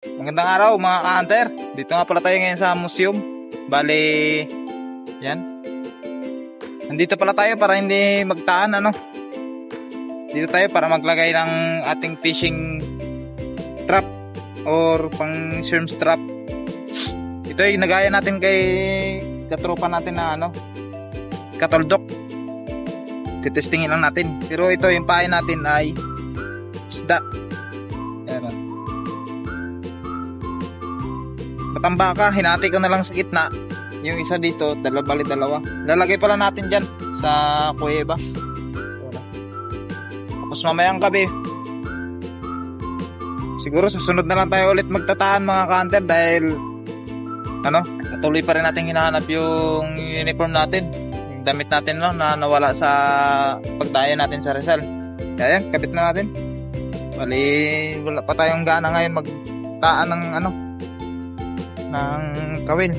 Magandang araw mga ka-hunter. Dito nga pala tayo ngayon sa museum. Bale, yan. Nandito pala tayo para hindi magtaan, ano. Dito tayo para maglagay ng ating fishing trap or pang shrimp trap. Ito ay nagaya natin kay katropa natin na ano, katoldok. Titestingin lang natin. Pero ito yung pain natin ay isda. Ayan. Matambaka, hinati ko na lang sa gitna. Yung isa dito, dalawa. Lalagay pala natin dyan sa kuweba. Tapos mamayang gabi, siguro sa sunod na lang tayo ulit magtataan mga ka-hunter, dahil ano, patuloy pa rin natin hinahanap yung uniform natin, yung damit natin, no, na nawala sa pagdaya natin sa Rizal. Kaya yan, kapit na natin. Bali, wala pa tayong gana ngayon magtaan ng ano, ng kawil.